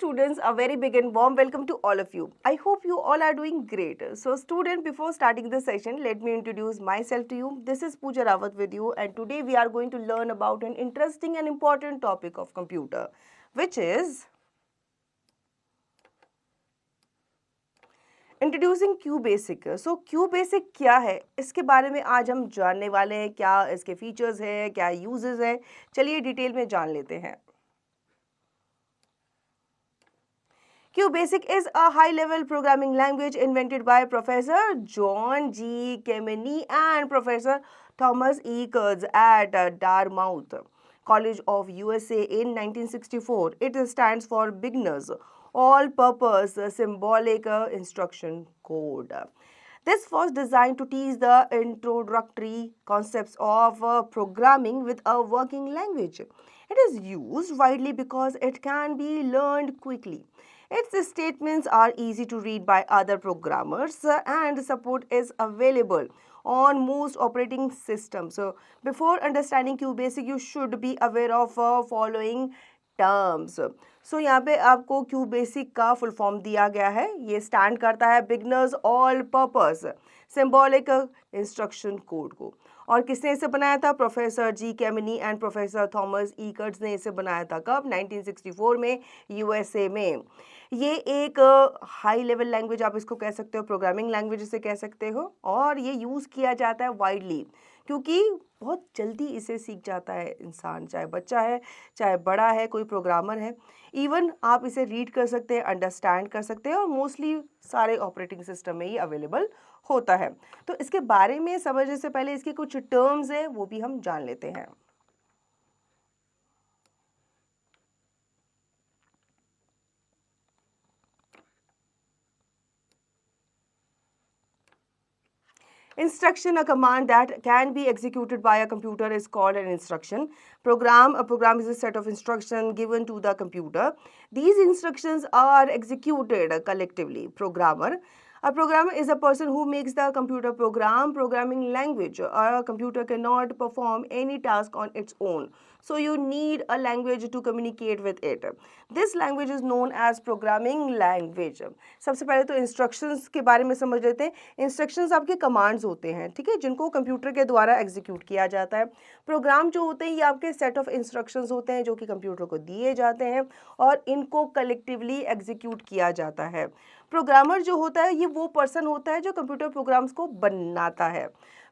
students, a very big and warm welcome to all of you. I hope you all are doing great. So student, before starting the session, let me introduce myself to you. This is Pooja Rawat with you, and today we are going to learn about an interesting and important topic of computer, which is introducing Q basic. So Q basic क्या है, इसके बारे में आज हम जानने वाले हैं। क्या इसके फीचर्स हैं, क्या यूजेस हैं, चलिए डिटेल में जान लेते हैं। QBasic is a high-level programming language invented by Professor John G. Kemeny and Professor Thomas E. Kurtz at Dartmouth College of USA in 1964. It stands for Beginners All-Purpose Symbolic Instruction Code. This was designed to teach the introductory concepts of programming with a working language. It is used widely because it can be learned quickly. Its statements are easy to read by other programmers and support is available on most operating systems. So, before understanding QBasic, you should be aware of following terms. So यहाँ पे आपको क्यू basic का full form दिया गया है। ये stand करता है beginners all purpose symbolic instruction code को। और किसने इसे बनाया था? Professor G Kemeny and professor Thomas E Kurtz ने इसे बनाया था। कब? 1964 में, यूएसए में। ये एक हाई लेवल लैंग्वेज आप इसको कह सकते हो, प्रोग्रामिंग लैंग्वेज इसे कह सकते हो, और ये यूज़ किया जाता है वाइडली क्योंकि बहुत जल्दी इसे सीख जाता है इंसान, चाहे बच्चा है चाहे बड़ा है, कोई प्रोग्रामर है। इवन आप इसे रीड कर सकते हैं, अंडरस्टैंड कर सकते हैं, और मोस्टली सारे ऑपरेटिंग सिस्टम में ही अवेलेबल होता है। तो इसके बारे में समझने से पहले इसके कुछ टर्म्स हैं वो भी हम जान लेते हैं। Instruction, a command that can be executed by a computer, is called an instruction. Program, a program is a set of instructions given to the computer. These instructions are executed collectively. Programmer, a programmer is a person who makes the computer program. Programming language, a computer cannot perform any task on its own, so you need a language to communicate with it. This language is known as programming language. सबसे पहले तो instructions के बारे में समझ लेते हैं। Instructions आपके कमांड्स होते हैं, ठीक है, जिनको कंप्यूटर के द्वारा एग्जीक्यूट किया जाता है। प्रोग्राम जो होते हैं ये आपके सेट ऑफ इंस्ट्रक्शंस होते हैं जो कि कंप्यूटर को दिए जाते हैं और इनको कलेक्टिवली एग्जीक्यूट किया जाता है। प्रोग्रामर जो होता है ये वो पर्सन होता है जो कंप्यूटर प्रोग्राम्स को बनाता है।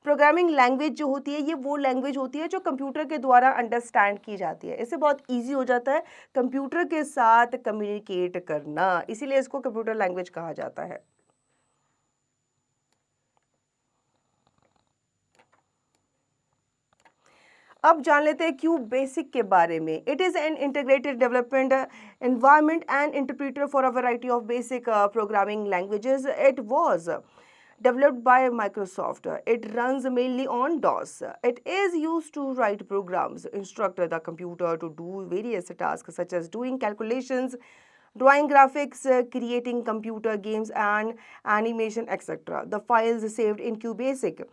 प्रोग्रामिंग लैंग्वेज जो होती है ये वो लैंग्वेज होती है जो कंप्यूटर के द्वारा अंडरस्टैंड की जाती है। इससे बहुत इजी हो जाता है कंप्यूटर के साथ कम्युनिकेट करना, इसीलिए इसको कंप्यूटर लैंग्वेज कहा जाता है। अब जान लेते हैं क्यू बेसिक के बारे में। It is an integrated development environment and interpreter for a variety of basic programming languages. It was developed by Microsoft. It runs mainly on DOS. It is used to write programs, instruct the computer to do various tasks such as doing calculations, drawing graphics, creating computer games and animation, etc. The files saved in QBasic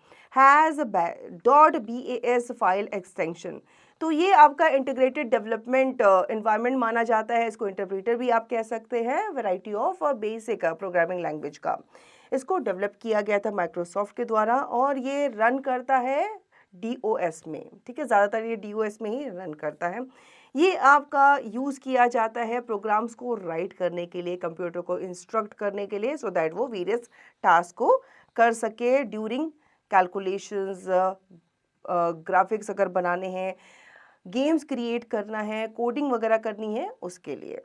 has a .bas file extension. तो ये आपका integrated development environment माना जाता है। इसको interpreter भी आप कह सकते हैं, variety of basic programming language का। इसको डेवलप किया गया था माइक्रोसॉफ्ट के द्वारा और ये रन करता है DOS में, ठीक है, ज़्यादातर ये DOS में ही रन करता है। ये आपका यूज़ किया जाता है प्रोग्राम्स को राइट करने के लिए, कंप्यूटर को इंस्ट्रक्ट करने के लिए, सो दैट वो वेरियस टास्क को कर सके ड्यूरिंग कैलकुलेशंस, ग्राफिक्स अगर बनाने हैं, गेम्स क्रिएट करना है, कोडिंग वगैरह करनी है, उसके लिए।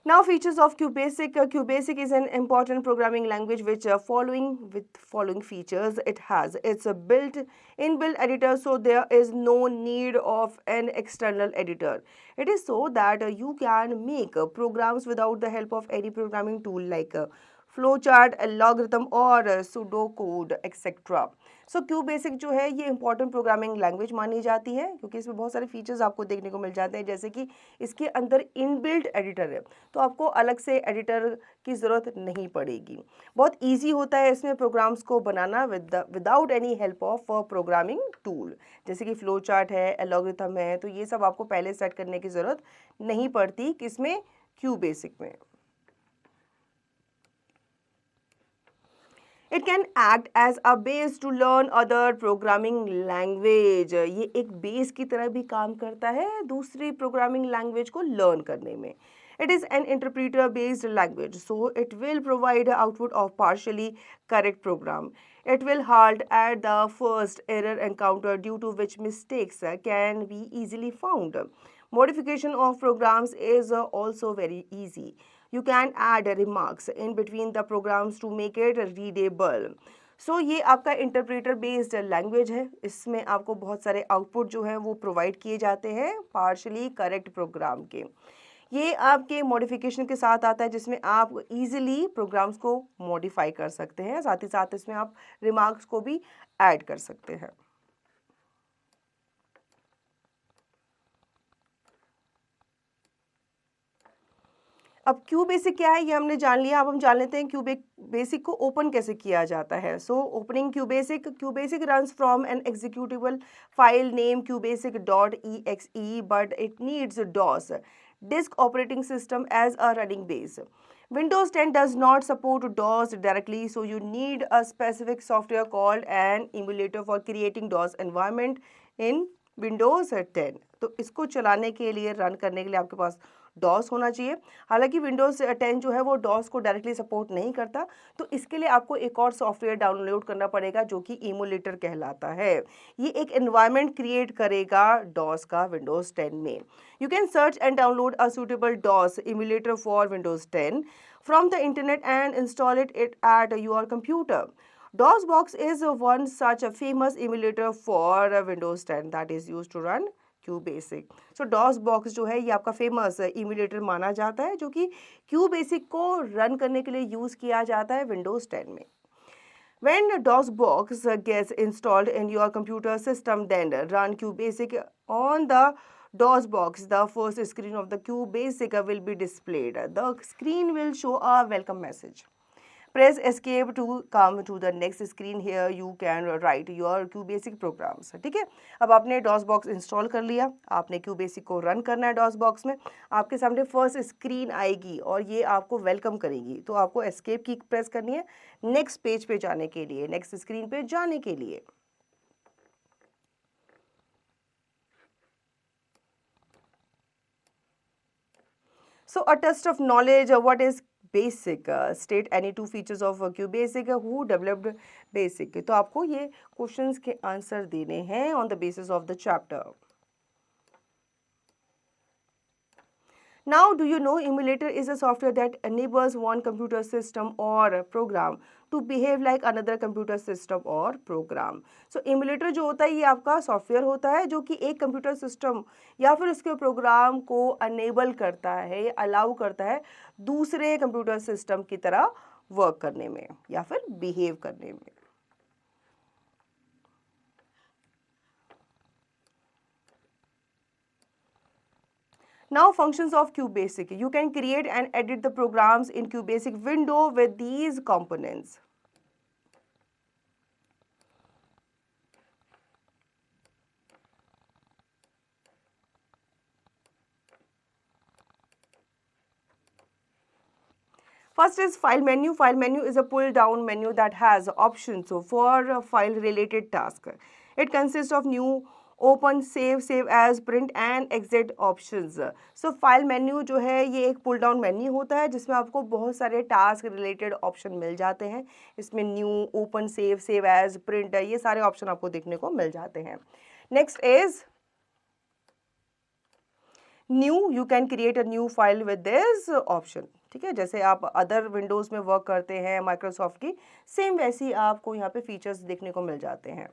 Now features of QBasic. QBasic is an important programming language which following features. It has its inbuilt editor, so there is no need of an external editor. It is so that you can make programs without the help of any programming tool like flow chart, logarithm और pseudo code etcetera. सो Q basic जो है ये important programming language मानी जाती है क्योंकि इसमें बहुत सारे फीचर्स आपको देखने को मिल जाते हैं, जैसे कि इसके अंदर इनबिल्ट एडिटर है, तो आपको अलग से एडिटर की ज़रूरत नहीं पड़ेगी। बहुत ईजी होता है इसमें प्रोग्राम्स को बनाना without any help of programming tool, जैसे कि फ्लो चार्ट है, एलॉगरिथम है, तो ये सब आपको पहले सेट करने की ज़रूरत नहीं पड़ती किसमें, क्यू बेसिक में। It can act as a base to learn other programming language. ये एक बेस की तरह भी काम करता है दूसरी प्रोग्रामिंग लैंग्वेज को लर्न करने में। It is an interpreter based language, so it will provide output of partially correct program. It will halt at the first error encountered, due to which mistakes can be easily found. Modification of programs is also very easy. You can add remarks in between the programs to make it readable. सो ये आपका interpreter based language है, इसमें आपको बहुत सारे output जो है वो प्रोवाइड किए जाते हैं पार्शली करेक्ट प्रोग्राम के। ये आपके मॉडिफिकेशन के साथ आता है जिसमें आप इजीली प्रोग्राम्स को मॉडिफाई कर सकते हैं, साथ ही साथ इसमें आप रिमार्क्स को भी ऐड कर सकते हैं। अब क्यू बेसिक क्या है ये हमने जान लिया, अब हम जान लेते हैं क्यू बेसिक को ओपन कैसे किया जाता है। So opening Q basic runs from N executable file name QBasic.exe, but it needs DOS disk operating system as a running base. Windows 10 does not support DOS directly, so you need a specific software called an emulator for creating DOS environment in Windows 10. तो इसको चलाने के लिए, run करने के लिए आपके पास DOS होना चाहिए। हालांकि Windows 10 जो है वो DOS को डायरेक्टली सपोर्ट नहीं करता, तो इसके लिए आपको एक और सॉफ्टवेयर डाउनलोड करना पड़ेगा जो कि एमुलेटर कहलाता है। ये एक एनवायरनमेंट क्रिएट करेगा DOS का Windows 10 में। You can search and download a suitable DOS emulator for Windows 10 from the internet and install it at your computer. DOSBox is one such a famous emulator for Windows 10 that is used to run QBasic. So DOSBox जो है ये आपका famous emulator माना जाता है जो कि QBasic को रन करने के लिए यूज़ किया जाता है Windows 10 में। When DOSBox gets installed in your computer system, then run QBasic on the DOSBox. The first screen of the QBasic will be displayed. The screen will show a welcome message. Press escape to come to the next screen. Here you can write your QBasic programs. ठीक है, अब आपने DOSBox install कर लिया, आपने QBasic को run करना है DOSBox में, आपके सामने फर्स्ट स्क्रीन आएगी और ये आपको वेलकम करेगी, तो आपको एस्केप की प्रेस करनी है नेक्स्ट पेज पे जाने के लिए, नेक्स्ट स्क्रीन पे जाने के लिए। So a test of knowledge, what is basic? State any two features of QBasic. Who developed basic? तो आपको ये क्वेश्चंस के आंसर देने हैं on the basis of the chapter. Now, do you know emulator is a software that enables one computer system or program to behave like another computer system or program. So emulator जो होता है ये आपका software होता है जो कि एक कंप्यूटर सिस्टम या फिर उसके प्रोग्राम को अनेबल करता है, अलाउ करता है दूसरे कंप्यूटर सिस्टम की तरह वर्क करने में या फिर बिहेव करने में। Now functions of QBasic. You can create and edit the programs in QBasic window with these components. First is file menu. File menu is a pull down menu that has options for file related task. It consists of new, open, save as, print and exit options. So file menu जो है ये एक pull down menu होता है जिसमें आपको बहुत सारे टास्क रिलेटेड ऑप्शन मिल जाते हैं। इसमें new, open, save as, print, ये सारे ऑप्शन आपको देखने को मिल जाते हैं। Next is new. You can create a new file with this option. ठीक है, जैसे आप अदर विंडोज में वर्क करते हैं माइक्रोसॉफ्ट की, सेम वैसी आपको यहाँ पे फीचर्स देखने को मिल जाते हैं।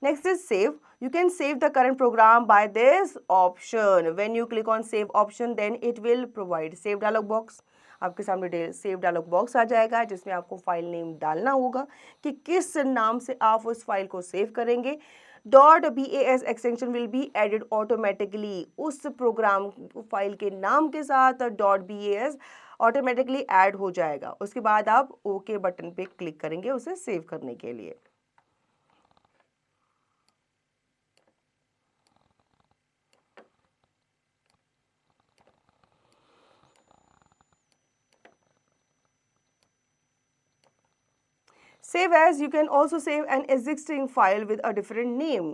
Next is save. You can save the current program by this option. When you click on save option, then it will provide save dialog box. आपके सामने सेव डायलॉग बॉक्स आ जाएगा जिसमें आपको फाइल नेम डालना होगा कि किस नाम से आप उस फाइल को सेव करेंगे। .bas extension will be added automatically, उस प्रोग्राम फाइल के नाम के साथ .bas ऑटोमेटिकली ऐड हो जाएगा। उसके बाद आप ओके बटन पे क्लिक करेंगे उसे सेव करने के लिए। Save as, you can also save an existing file with a different name.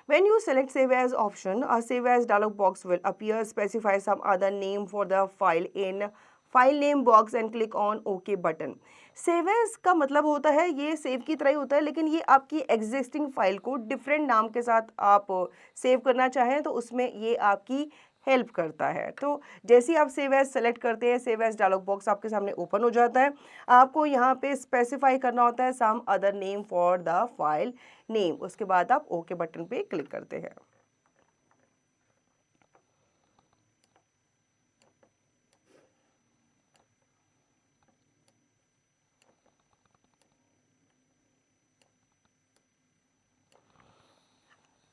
When you select Save As option, a Save As dialog box will appear. Specify some other name for the file in File Name box and click on OK button. Save As का मतलब होता है ये save की तरह ही होता है, लेकिन ये आपकी एग्जिस्टिंग फाइल को डिफरेंट नाम के साथ आप सेव करना चाहें तो उसमें ये आपकी हेल्प करता है। तो जैसे ही आप सेव एज सेलेक्ट करते हैं, सेव एज डायलॉग बॉक्स आपके सामने ओपन हो जाता है। आपको यहाँ पे स्पेसिफाई करना होता है some other name for the file name. उसके बाद आप ओके बटन पे क्लिक करते हैं।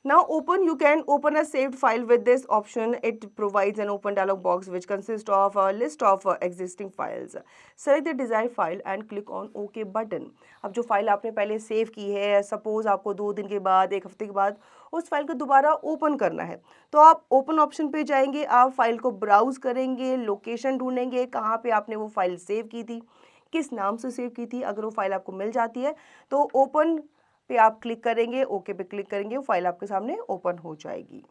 Now you can open a saved file with this option. It provides an open dialog box which consists of a list of existing files. Select the desired file and click on OK button. अब जो file आपने पहले save की है, suppose आपको 2 दिन के बाद, 1 हफ्ते के बाद उस फाइल को दोबारा ओपन करना है, तो आप ओपन ऑप्शन पे जाएंगे, आप फाइल को ब्राउज करेंगे, लोकेशन ढूंढेंगे कहाँ पे आपने वो फाइल सेव की थी, किस नाम से सेव की थी। अगर वो फाइल आपको मिल जाती है तो ओपन पे आप क्लिक करेंगे, ओके पे क्लिक करेंगे, वो फाइल आपके सामने ओपन हो जाएगी।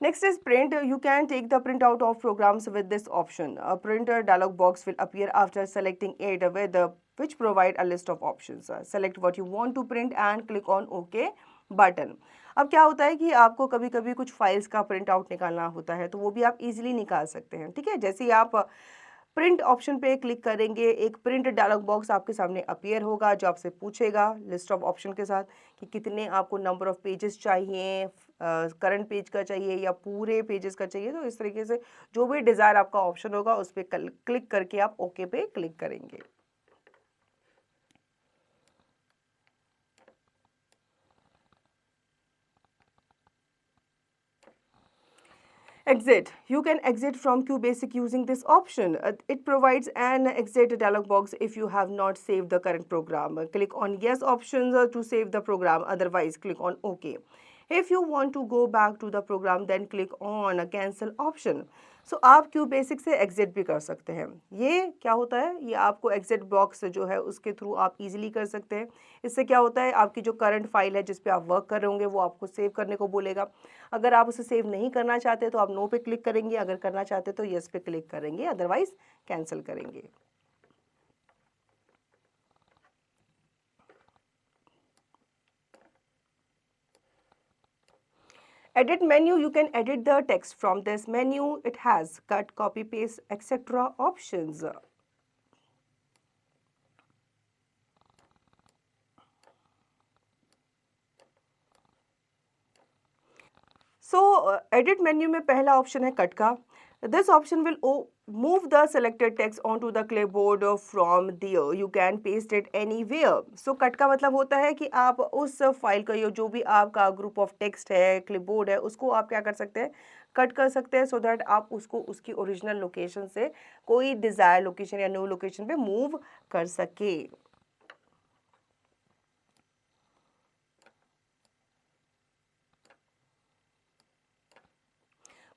Next is print. You can take the printout of programs with this option. A printer dialog box will appear after selecting it with which provide a list of options. Select what you want to print and click on OK button. अब क्या होता है कि आपको कभी कभी कुछ files का प्रिंट आउट निकालना होता है, तो वो भी आप इजीली निकाल सकते हैं। ठीक है, जैसे ही आप प्रिंट ऑप्शन पे क्लिक करेंगे, एक प्रिंट डायलॉग बॉक्स आपके सामने अपीयर होगा जो आपसे पूछेगा लिस्ट ऑफ ऑप्शन के साथ कि कितने आपको नंबर ऑफ पेजेस चाहिए, करंट पेज का चाहिए या पूरे पेजेस का चाहिए। तो इस तरीके से जो भी डिज़ायर आपका ऑप्शन होगा उस पर क्लिक करके आप ओके पे क्लिक करेंगे। Exit. You can exit from QBasic using this option. It provides an exit dialog box if you have not saved the current program. Click on Yes options to save the program. Otherwise, click on OK. If you want to go back to the program, then click on Cancel option. सो आप Q basic से exit भी कर सकते हैं। ये क्या होता है, ये आपको एग्जिट बॉक्स जो है उसके थ्रू आप इजीली कर सकते हैं। इससे क्या होता है, आपकी जो करंट फाइल है जिस पे आप वर्क कर रहे होंगे वो आपको सेव करने को बोलेगा। अगर आप उसे सेव नहीं करना चाहते तो आप नो पे क्लिक करेंगे, अगर करना चाहते तो यस पे क्लिक करेंगे, अदरवाइज कैंसिल करेंगे। Edit menu, you can edit the text from this menu. It has cut, copy, paste, etc. options. So, edit menu में पहला ऑप्शन है कट का। This option will move the selected text onto the clipboard from there. You can paste it anywhere. So cut का मतलब होता है कि आप उस फाइल का जो भी आपका ग्रुप ऑफ टेक्स्ट है, क्लिपबोर्ड है, उसको आप क्या कर सकते हैं, कट कर सकते हैं, सो दैट आप उसको उसकी ओरिजिनल लोकेशन से कोई डिज़ायर लोकेशन या न्यू लोकेशन पे मूव कर सके।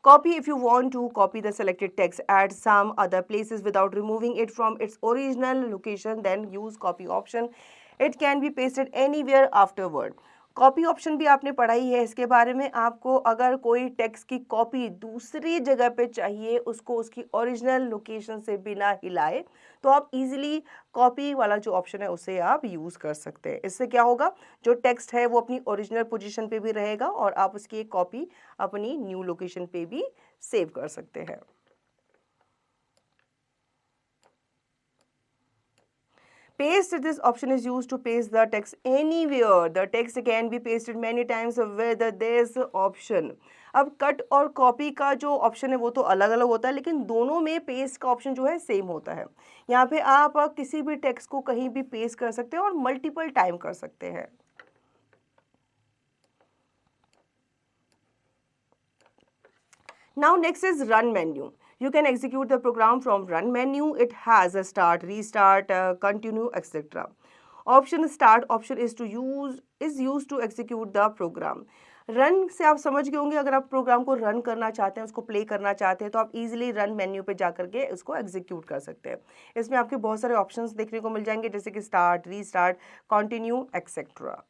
Copy, if you want to copy the selected text at some other places without removing it from its original location, then use copy option. It can be pasted anywhere afterward. Copy option भी आपने पढ़ा ही है इसके बारे में। आपको अगर कोई टेक्स्ट की कॉपी दूसरी जगह पे चाहिए, उसको उसकी ओरिजिनल लोकेशन से बिना हिलाए, तो आप इजीली कॉपी वाला जो ऑप्शन है उसे आप यूज़ कर सकते हैं। इससे क्या होगा, जो टेक्स्ट है वो अपनी ओरिजिनल पोजीशन पे भी रहेगा और आप उसकी एक कॉपी अपनी न्यू लोकेशन पे भी सेव कर सकते हैं। Paste, this option is used to paste the text anywhere. The text can be pasted many times with this option. अब कट और कॉपी का जो ऑप्शन है वो तो अलग अलग होता है, लेकिन दोनों में पेस्ट का ऑप्शन जो है सेम होता है। यहाँ पे आप किसी भी टेक्स्ट को कहीं भी पेस्ट कर सकते हैं और मल्टीपल टाइम कर सकते हैं। Now next is run menu. You can execute the program from run menu. It has a start, restart, continue, etc. Option start option is used to execute the program. Run से आप समझ गए होंगे, अगर आप प्रोग्राम को run करना चाहते हैं, उसको प्ले करना चाहते हैं, तो आप इजीली रन मेन्यू पे जा करके उसको एग्जीक्यूट कर सकते हैं। इसमें आपके बहुत सारे ऑप्शंस देखने को मिल जाएंगे, जैसे कि start, restart, continue, etcetera.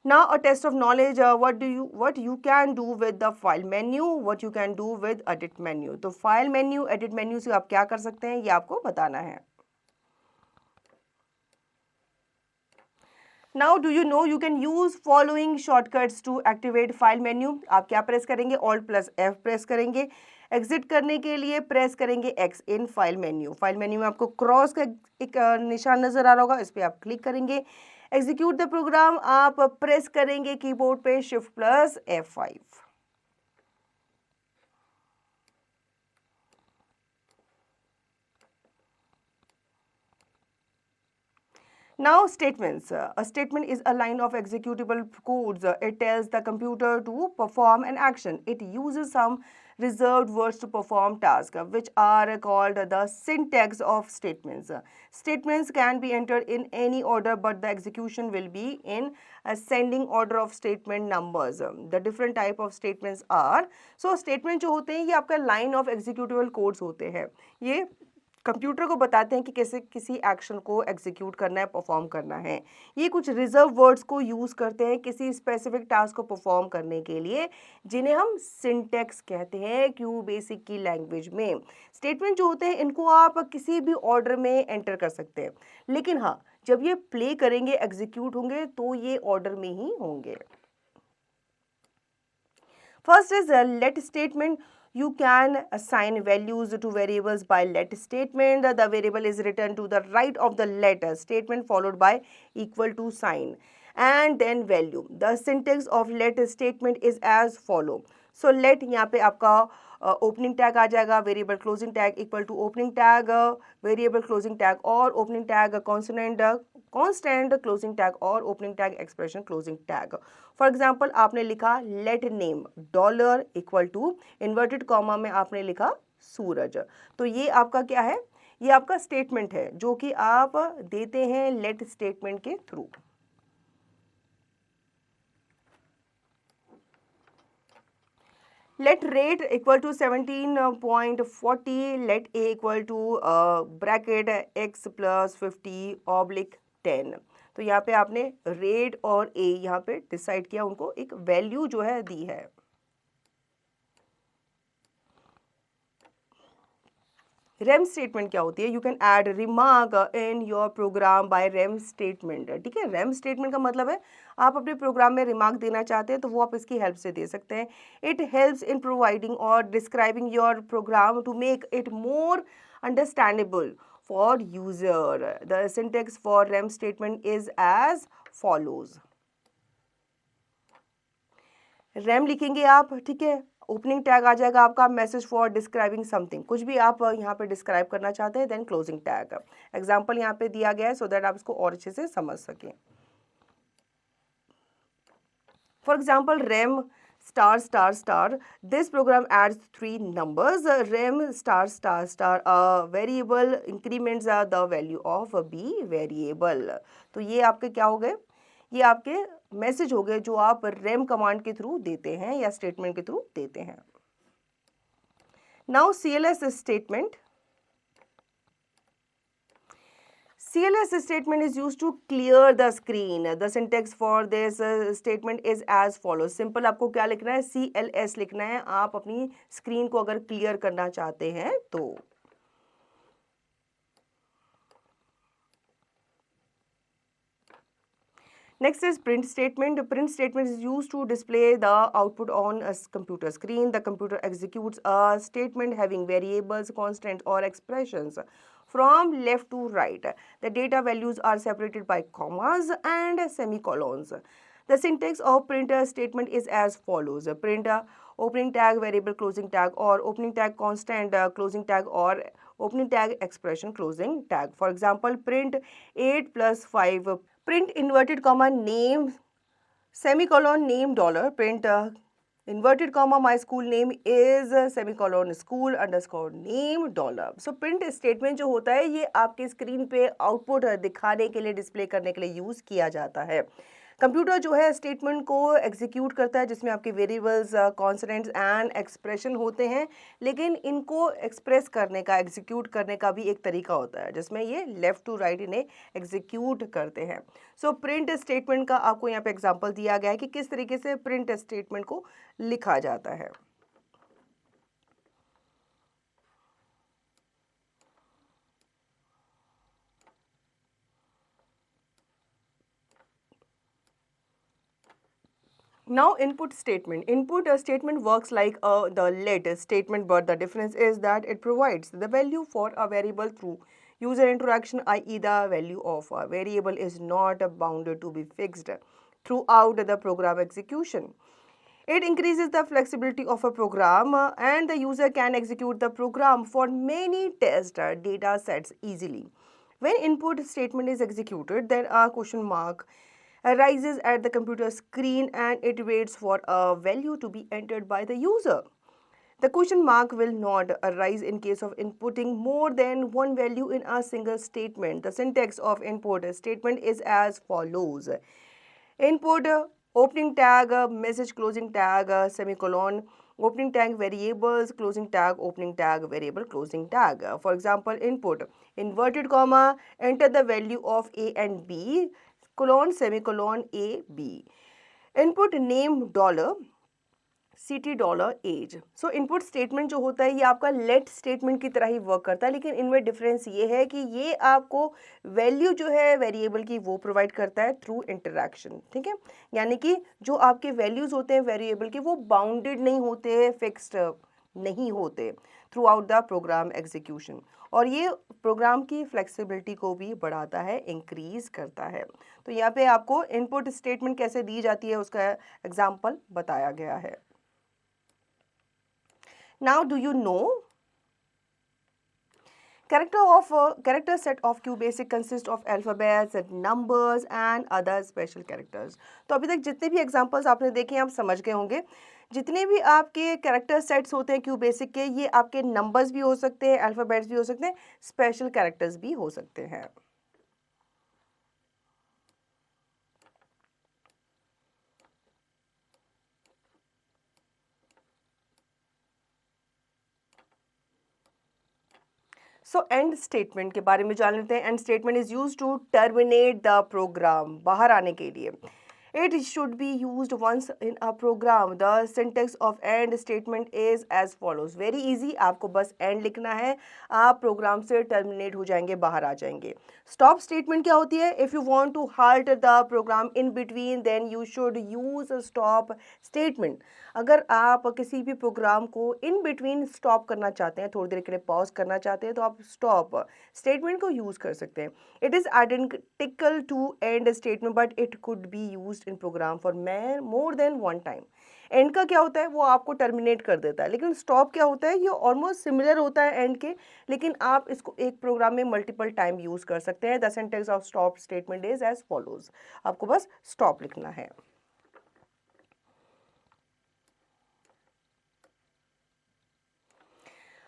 Now a test of knowledge, what you can do with the file menu, what you can do with edit menu. तो file menu, edit menu से आप क्या कर सकते हैं ये आपको बताना है। Now do you know you can use following shortcuts to activate file menu? आप क्या प्रेस करेंगे? Alt plus F प्रेस करेंगे। एग्जिट करने के लिए प्रेस करेंगे X in file menu. File menu में आपको क्रॉस का एक निशान नजर आ रहा होगा, इस पर आप क्लिक करेंगे। एग्जीक्यूट द प्रोग्राम आप प्रेस करेंगे कीबोर्ड पे shift plus F5। Now statements. A statement is a line of executable codes. It tells the computer to perform an action. It uses some reserved words to perform tasks, which are called the syntax of statements. Statements can be entered in any order, but the execution will be in ascending order of statement numbers. The different type of statements are, so statement जो होते हैं ये आपका line of executable codes होते हैं। ये computer को बताते हैं कि कैसे किसी एक्शन को एग्जीक्यूट करना है, परफॉर्म करना है। ये कुछ रिजर्व वर्ड्स को यूज़ करते हैं किसी स्पेसिफिक टास्क को परफॉर्म करने के लिए, जिन्हें हम सिंटैक्स कहते हैं क्यू बेसिक की लैंग्वेज में। स्टेटमेंट जो होते हैं इनको आप किसी भी ऑर्डर में एंटर कर सकते हैं, लेकिन हाँ जब ये प्ले करेंगे, एग्जीक्यूट होंगे तो ये ऑर्डर में ही होंगे। First is let statement. You can assign values to variables by let statement. The variable is written to the right of the let statement followed by equal to sign and then value. The syntax of let statement is as follow. So let यहाँ पे आपका opening tag आ जाएगा, variable closing tag equal to opening tag, variable closing tag और opening tag constant closing tag और opening tag expression closing tag. For example आपने लिखा let name dollar equal to inverted comma में आपने लिखा सूरज, तो ये आपका क्या है? ये आपका स्टेटमेंट है जो कि आप देते हैं लेट स्टेटमेंट के through. Let rate equal to 17.40, let a equal to bracket x plus 50 oblique 10। तो यहाँ पे आपने रेट और a यहाँ पे डिसाइड किया, उनको एक वैल्यू जो है दी है। रेम स्टेटमेंट क्या होती है? You can add remark in your program by REM statement. ठीक है, रेम स्टेटमेंट का मतलब है आप अपने प्रोग्राम में रिमार्क देना चाहते हैं तो वो आप इसकी हेल्प से दे सकते हैं। इट हेल्प्स इन प्रोवाइडिंग और describing your program to make it more understandable for user. The syntax for REM statement is as follows. REM लिखेंगे आप, ठीक है, ओपनिंग टैग आ जाएगा आपका मैसेज फॉर डिस्क्राइबिंग समथिंग, कुछ भी आप यहाँ पे डिस्क्राइब करना चाहते हैं, देन क्लोजिंग टैग। एग्जांपल यहाँ पे दिया गया है सो दैट आप इसको और अच्छे से समझ सकें। For example REM star star star, this program adds 3 numbers. REM star star star variable increments the value of B variable. तो ये आपके क्या हो गए? ये आपके मैसेज हो गए जो आप रेम कमांड के थ्रू देते हैं या स्टेटमेंट के थ्रू देते हैं। Now CLS statement. CLS statement is used to clear the screen. The syntax for this statement is as follows. Simple आपको क्या लिखना है? CLS लिखना है। आप अपनी स्क्रीन को अगर क्लियर करना चाहते हैं तो Next is print statement. The print statement is used to display the output on a computer screen. The computer executes a statement having variables, constants, or expressions from left to right. The data values are separated by commas and semicolons. The syntax of printer statement is as follows. Printer opening tag variable closing tag, or opening tag constant closing tag, or opening tag expression closing tag. For example, print 8 plus 5, print inverted comma name semicolon name dollar, print inverted comma my school name is semicolon school underscore name dollar. So print statement जो होता है ये आपके screen पे output दिखाने के लिए, display करने के लिए यूज़ किया जाता है। कंप्यूटर जो है स्टेटमेंट को एग्जीक्यूट करता है जिसमें आपके वेरिएबल्स, कॉन्सोनेंट्स एंड एक्सप्रेशन होते हैं, लेकिन इनको एक्सप्रेस करने का, एग्जीक्यूट करने का भी एक तरीका होता है जिसमें ये लेफ़्ट टू राइट इन्हें एग्जीक्यूट करते हैं। सो प्रिंट स्टेटमेंट का आपको यहाँ पे एग्जांपल दिया गया है कि किस तरीके से प्रिंट स्टेटमेंट को लिखा जाता है। Now input statement. Input statement works like the let statement, but the difference is that it provides the value for a variable through user interaction, i.e. the value of a variable is not bounded to be fixed throughout the program execution. It increases the flexibility of a program and the user can execute the program for many test data sets easily. When input statement is executed, then a question mark arises at the computer screen and it waits for a value to be entered by the user. The question mark will not arise in case of inputting more than one value in a single statement. The syntax of input statement is as follows. Input opening tag message closing tag semicolon opening tag variables closing tag opening tag variable closing tag. For example, input inverted comma enter the value of a and b colon semicolon a b. Input name dollar city dollar age. So input statement जो होता है ये आपका late statement की तरह ही work करता है, लेकिन इनमें डिफरेंस ये है कि ये आपको वैल्यू जो है वेरिएबल की वो प्रोवाइड करता है थ्रू इंटरैक्शन। ठीक है, यानी कि जो आपके वैल्यूज़ होते हैं वेरिएबल के वो बाउंडेड नहीं होते, फिक्स्ड नहीं होते through out the program execution, और ये प्रोग्राम की फ्लेक्सिबिलिटी को भी बढ़ाता है, इंक्रीज करता है। तो यहाँ पे आपको इनपुट स्टेटमेंट कैसे दी जाती है उसका एग्जाम्पल बताया गया है। Now, do you know? Character set of QBasic consists of alphabets and numbers and other special characters. तो अभी तक जितने भी एग्जांपल्स आपने देखे हैं आप समझ गए होंगे। जितने भी आपके कैरेक्टर सेट्स होते हैं QBasic के, ये आपके नंबर्स भी हो सकते हैं, अल्फ़ाबेट्स भी हो सकते हैं, स्पेशल कैरेक्टर्स भी हो सकते हैं। सो एंड स्टेटमेंट के बारे में जान लेते हैं। End statement is use to terminate the program, बाहर आने के लिए। It should be used once in a program. The syntax of end statement is as follows. Very easy, आपको बस end लिखना है, आप प्रोग्राम से टर्मिनेट हो जाएंगे, बाहर आ जाएंगे। स्टॉप स्टेटमेंट क्या होती है? If you want to halt the program in between then you should use stop statement. अगर आप किसी भी प्रोग्राम को इन बिटवीन स्टॉप करना चाहते हैं, थोड़ी देर के लिए पॉज करना चाहते हैं, तो आप स्टॉप स्टेटमेंट को यूज़ कर सकते हैं। It is identical to end statement but it could be used in program for more than one time. End का क्या होता है? वो आपको टर्मिनेट कर देता है, लेकिन स्टॉप क्या होता है? ये ऑलमोस्ट सिमिलर होता है एंड के, लेकिन आप इसको एक प्रोग्राम में मल्टीपल टाइम यूज़ कर सकते हैं। The syntax of stop statement is as follows. आपको बस स्टॉप लिखना है।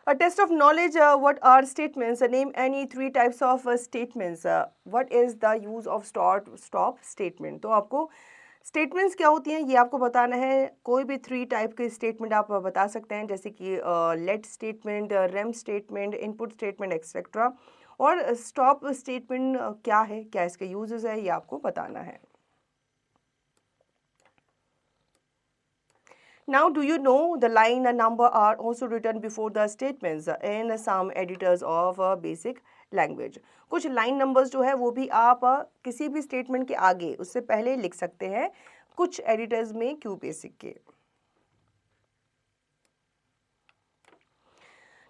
A test of knowledge, what are statements? Name any three types of statements. What is the use of stop statement? तो आपको statements क्या होती हैं ये आपको बताना है। कोई भी 3 टाइप के स्टेटमेंट आप बता सकते हैं, जैसे कि let statement, REM statement, input statement etcetera. और स्टॉप स्टेटमेंट क्या है, क्या इसके यूजेस है, ये आपको बताना है। Now, do you know the line and number are also written before the statements in some editors of BASIC language. कुछ लाइन नंबर्स जो है वो भी आप किसी भी स्टेटमेंट के आगे उससे पहले लिख सकते हैं कुछ एडिटर्स में क्यू बेसिक के।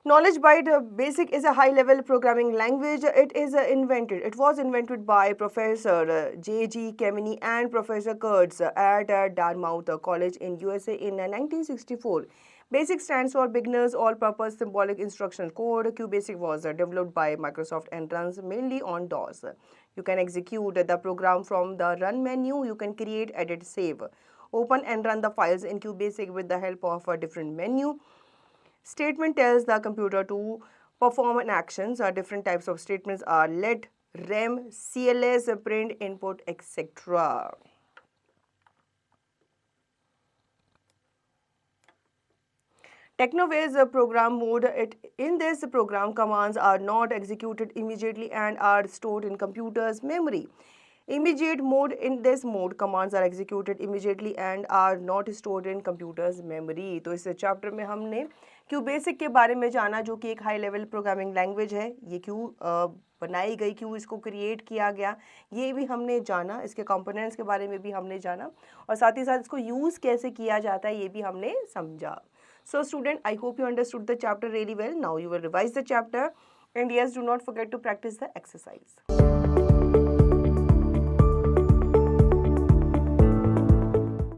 Knowledge Byte Basic is a high-level programming language. It was invented by Professor J.G. Kemeny and Professor Kurtz at Dartmouth College in USA in 1964. Basic stands for Beginner's All-Purpose Symbolic Instructional Code. QBasic was developed by Microsoft and runs mainly on DOS. You can execute the program from the Run menu. You can create, edit, save, open and run the files in QBasic with the help of a different menu. Statement tells the computer to perform an actions. Different types of statements are let, rem, cls, print, input, etc. Technoware's program mode. In this program, commands are not executed immediately and are stored in computer's memory. Immediate mode. In this mode, commands are executed immediately and are not stored in computer's memory. तो इस chapter में हमने QBasic के बारे में जाना, जो कि एक हाई लेवल प्रोग्रामिंग लैंग्वेज है। ये क्यों बनाई गई, क्यों इसको क्रिएट किया गया, ये भी हमने जाना। इसके कंपोनेंट्स के बारे में भी हमने जाना और साथ ही साथ इसको यूज़ कैसे किया जाता है ये भी हमने समझा। So student, I hope you understood the chapter really well. Now you will revise the chapter and yes, do not forget to practice the exercise.